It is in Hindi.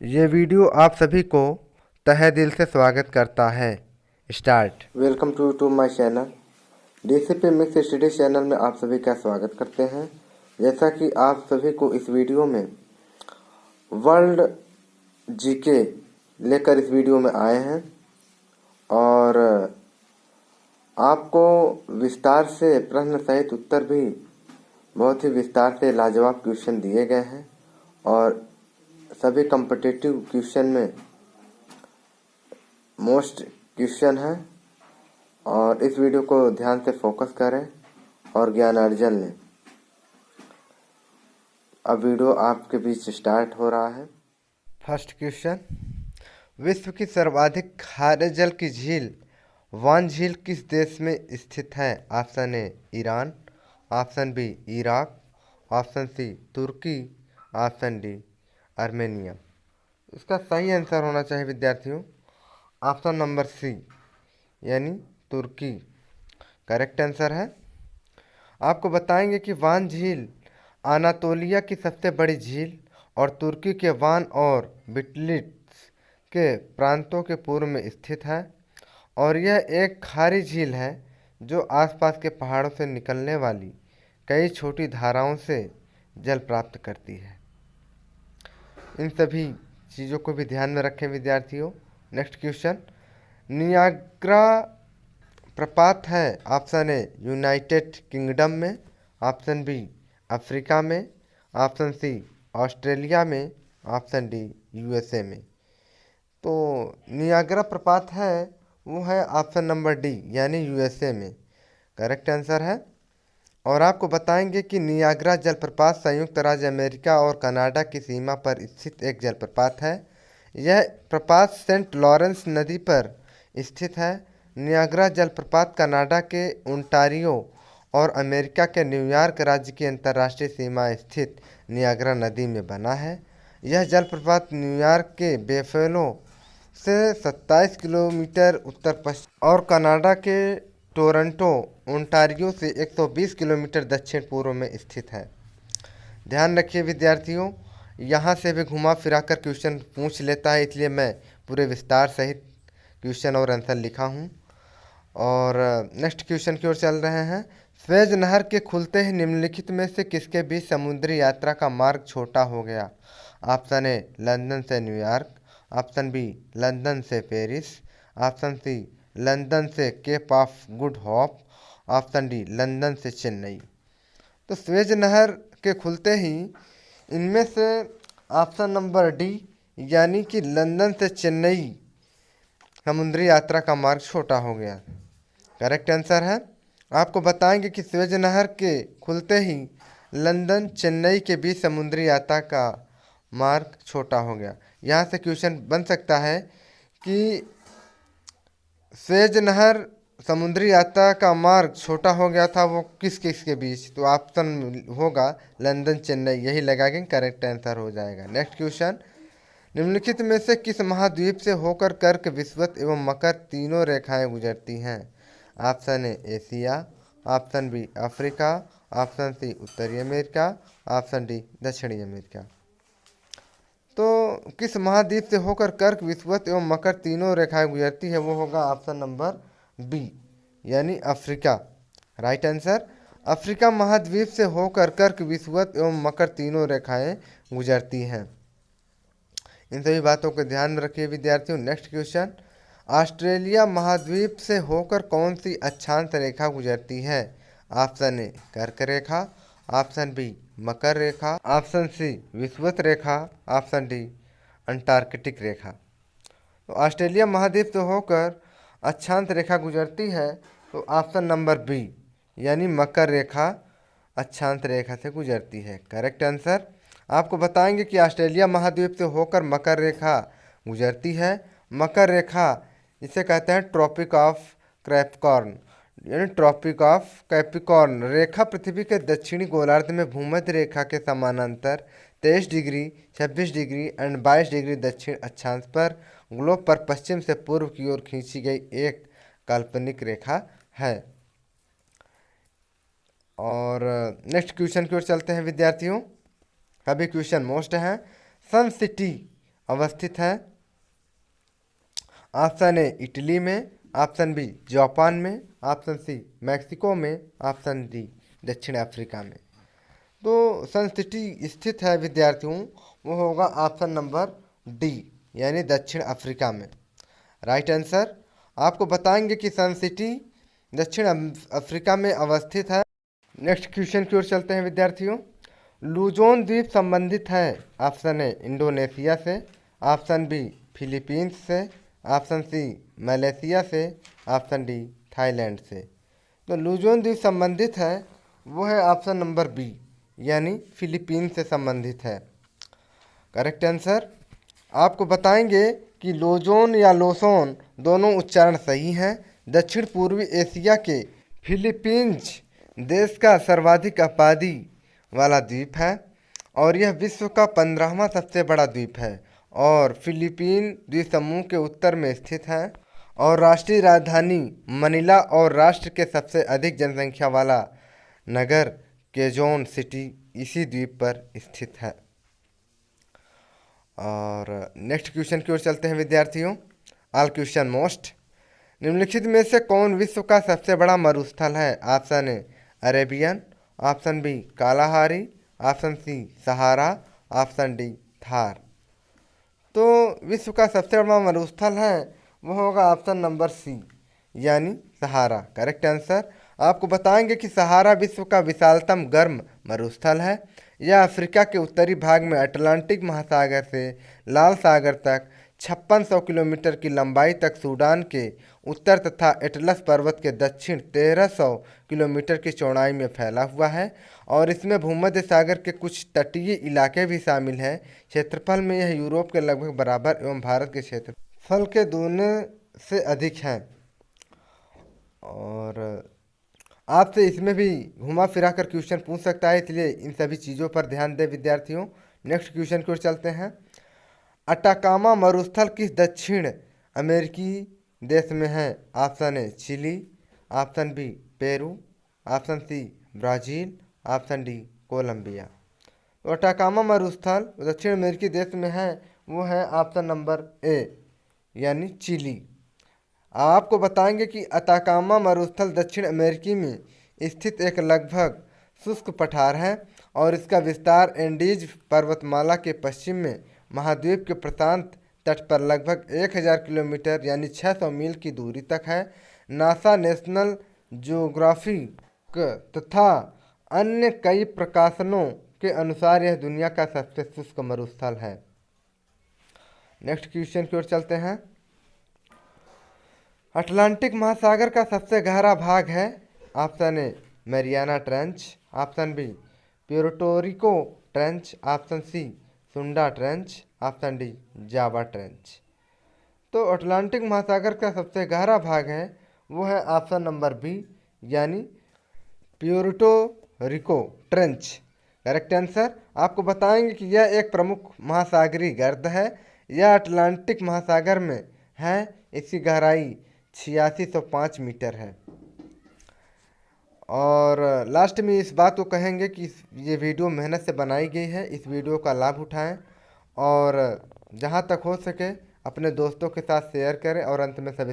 ये वीडियो आप सभी को तहे दिल से स्वागत करता है। Start. Welcome to my channel. DCP mix study channel में आप सभी का स्वागत करते हैं। जैसा कि आप सभी को इस वीडियो में वर्ल्ड जीके लेकर इस वीडियो में आए हैं और आपको विस्तार से प्रश्न सहित उत्तर भी बहुत ही विस्तार से लाजवाब क्वेश्चन दिए गए हैं और सभी कॉम्पिटिटिव क्वेश्चन में मोस्ट क्वेश्चन है और इस वीडियो को ध्यान से फोकस करें और ज्ञानार्जन लें। अब वीडियो आपके बीच स्टार्ट हो रहा है। फर्स्ट क्वेश्चन, विश्व की सर्वाधिक खारे जल की झील वान झील किस देश में स्थित है? Option A Iran, option B Iraq, option C तुर्की, ऑप्शन डी आर्मेनिया। इसका सही आंसर होना चाहिए विद्यार्थियों ऑप्शन नंबर सी यानी तुर्की करेक्ट आंसर है। आपको बताएंगे कि वान झील अनातोलिया की सबसे बड़ी झील और तुर्की के वान और बिटलिट्स के प्रांतों के पूर्व में स्थित है और यह एक खारी झील है जो आसपास के पहाड़ों से निकलने वाली कई छोटी धाराओं से जल प्राप्त करती है। इन सभी चीज़ों को भी ध्यान में रखें विद्यार्थियों। नेक्स्ट क्वेश्चन, नियाग्रा प्रपात है ऑप्शन ए यूनाइटेड किंगडम में, ऑप्शन बी अफ्रीका में, ऑप्शन सी ऑस्ट्रेलिया में, ऑप्शन डी यूएसए में। तो नियाग्रा प्रपात है वो है ऑप्शन नंबर डी यानी यूएसए में करेक्ट आंसर है। और आपको बताएंगे कि नियाग्रा जलप्रपात संयुक्त राज्य अमेरिका और कनाडा की सीमा पर स्थित एक जलप्रपात है। यह प्रपात सेंट लॉरेंस नदी पर स्थित है। नियाग्रा जलप्रपात कनाडा के ओंटारियो और अमेरिका के न्यूयॉर्क राज्य की अंतर्राष्ट्रीय सीमा स्थित नियाग्रा नदी में बना है। यह जलप्रपात न्यूयॉर्क के बेफेलो से 27 किलोमीटर उत्तर पश्चिम और कनाडा के टोरंटो ओंटारियो से 120 किलोमीटर दक्षिण पूर्व में स्थित है। ध्यान रखिए विद्यार्थियों, यहाँ से भी घुमा फिरा कर क्वेश्चन पूछ लेता है, इसलिए मैं पूरे विस्तार सहित क्वेश्चन और आंसर लिखा हूँ। और नेक्स्ट क्वेश्चन की ओर चल रहे हैं। स्वेज नहर के खुलते ही निम्नलिखित में से किसके बीच समुद्री यात्रा का मार्ग छोटा हो गया? ऑप्शन ए लंदन से न्यूयॉर्क, ऑप्शन बी लंदन से पेरिस, ऑप्शन सी लंदन से Cape of Good Hope, option D London से चेन्नई। तो स्वेज नहर के खुलते ही इनमें से ऑप्शन नंबर डी यानी कि लंदन से चेन्नई समुद्री यात्रा का मार्ग छोटा हो गया करेक्ट आंसर है। आपको बताएंगे कि स्वेज नहर के खुलते ही लंदन चेन्नई के बीच समुद्री यात्रा का मार्ग छोटा हो गया। यहाँ से क्वेश्चन बन सकता है कि स्वेज नहर समुद्री यात्रा का मार्ग छोटा हो गया था, वो किस किस के बीच? तो ऑप्शन होगा लंदन चेन्नई, यही लगाएंगे करेक्ट आंसर हो जाएगा। नेक्स्ट क्वेश्चन, निम्नलिखित में से किस महाद्वीप से होकर कर्क, विषुवत एवं मकर तीनों रेखाएं गुजरती हैं? Option A Asia, option B Africa, option C उत्तरी अमेरिका, ऑप्शन डी दक्षिणी अमेरिका। तो किस महाद्वीप से होकर कर्क, विषुवत एवं मकर तीनों रेखाएं गुजरती है? वो होगा ऑप्शन नंबर बी यानी अफ्रीका राइट आंसर। अफ्रीका महाद्वीप से होकर कर्क, विषुवत एवं मकर तीनों रेखाएं गुजरती हैं। इन सभी बातों को ध्यान में रखिए विद्यार्थियों। नेक्स्ट क्वेश्चन, ऑस्ट्रेलिया महाद्वीप से होकर कौन सी अक्षांश रेखा गुजरती है? ऑप्शन ए कर्क रेखा, ऑप्शन बी मकर रेखा, ऑप्शन सी विषुवत रेखा, ऑप्शन डी अंटार्कटिक रेखा। तो ऑस्ट्रेलिया महाद्वीप से होकर अक्षांश रेखा गुजरती है तो ऑप्शन नंबर बी यानी मकर रेखा अक्षांश रेखा से गुजरती है करेक्ट आंसर। आपको बताएंगे कि ऑस्ट्रेलिया महाद्वीप से होकर मकर रेखा गुजरती है। मकर रेखा इसे कहते हैं ट्रॉपिक ऑफ कैप्रिकॉर्न यानी ट्रॉपिक ऑफ कैप्रिकॉर्न रेखा पृथ्वी के दक्षिणी गोलार्ध में भूमध्य रेखा के समानांतर 23 डिग्री, 26 डिग्री एंड 22 डिग्री दक्षिण अक्षांश पर ग्लोब पर पश्चिम से पूर्व की ओर खींची गई एक काल्पनिक रेखा है। और नेक्स्ट क्वेश्चन की ओर चलते हैं विद्यार्थियों। सभी क्वेश्चन मोस्ट हैं। सन सिटी अवस्थित है? ऑप्शन ए इटली में, ऑप्शन बी जापान में, ऑप्शन सी मैक्सिको में, ऑप्शन डी दक्षिण अफ्रीका में। तो सन सिटी स्थित है विद्यार्थियों, वो होगा ऑप्शन नंबर डी यानी दक्षिण अफ्रीका में। Right answer. आपको बताएंगे कि सन सिटी दक्षिण अफ्रीका में अवस्थित है। नेक्स्ट क्वेश्चन की ओर चलते हैं विद्यार्थियों। लुजोन द्वीप संबंधित है? ऑप्शन ए इंडोनेशिया से, ऑप्शन बी फिलीपींस से, ऑप्शन सी मलेशिया से, ऑप्शन डी थाईलैंड से। तो लुजोन द्वीप संबंधित है वो है ऑप्शन नंबर बी यानी फिलीपींस से संबंधित है। Correct answer. आपको बताएंगे कि लोजोन या लोसोन दोनों उच्चारण सही हैं। दक्षिण पूर्वी एशिया के फिलीपींस देश का सर्वाधिक आबादी वाला द्वीप है और यह विश्व का 15वां सबसे बड़ा द्वीप है और फिलीपीन द्वीप समूह के उत्तर में स्थित है और राष्ट्रीय राजधानी मनीला और राष्ट्र के सबसे अधिक जनसंख्या वाला नगर केजोन सिटी इसी द्वीप पर स्थित है। और नेक्स्ट क्वेश्चन की ओर चलते हैं विद्यार्थियों। All question most. निम्नलिखित में से कौन विश्व का सबसे बड़ा मरुस्थल है? Option A Arabian, option B Kalahari, option C Sahara, option D Thar. तो विश्व का सबसे बड़ा मरुस्थल है वो होगा ऑप्शन नंबर सी यानी सहारा। Correct answer. आपको बताएंगे कि सहारा विश्व का विशालतम गर्म मरुस्थल है। यह अफ्रीका के उत्तरी भाग में अटलांटिक महासागर से लाल सागर तक 5600 किलोमीटर की लंबाई तक सूडान के उत्तर तथा एटलस पर्वत के दक्षिण 1300 किलोमीटर की चौड़ाई में फैला हुआ है और इसमें भूमध्य सागर के कुछ तटीय इलाके भी शामिल हैं। क्षेत्रफल में यह यूरोप के लगभग बराबर एवं भारत के क्षेत्रफल के दूने से अधिक है। और आपसे इसमें भी घुमा फिरा कर क्वेश्चन पूछ सकता है, इसलिए इन सभी चीज़ों पर ध्यान दें विद्यार्थियों। नेक्स्ट क्वेश्चन की ओर चलते हैं। अटाकामा मरुस्थल किस दक्षिण अमेरिकी देश में है? Option A Chile, option B Peru, option C Brazil, option D Colombia. तो अटाकामा मरुस्थल दक्षिण अमेरिकी देश में है वो है ऑप्शन नंबर ए यानी चिली। आपको बताएंगे कि अताकामा मरुस्थल दक्षिण अमेरिकी में स्थित एक लगभग शुष्क पठार है और इसका विस्तार एंडीज पर्वतमाला के पश्चिम में महाद्वीप के प्रशांत तट पर लगभग 1000 किलोमीटर यानी 600 मील की दूरी तक है। नासा नेशनल ज्योग्राफिक तथा अन्य कई प्रकाशनों के अनुसार यह दुनिया का सबसे शुष्क मरुस्थल है। नेक्स्ट क्वेश्चन की ओर चलते हैं। अटलांटिक महासागर का सबसे गहरा भाग है? Option A Mariana trench, option B Puerto Rico trench, option C Sunda trench, option D Java trench. तो अटलांटिक महासागर का सबसे गहरा भाग है वो है ऑप्शन नंबर बी यानी Puerto Rico trench. Correct answer. आपको बताएंगे कि यह एक प्रमुख महासागरीय गर्त है। यह अटलांटिक महासागर में है। इसकी गहराई 8605 मीटर है। और लास्ट में इस बात को कहेंगे कि ये वीडियो मेहनत से बनाई गई है। इस वीडियो का लाभ उठाएं और जहां तक हो सके अपने दोस्तों के साथ शेयर करें और अंत में सभी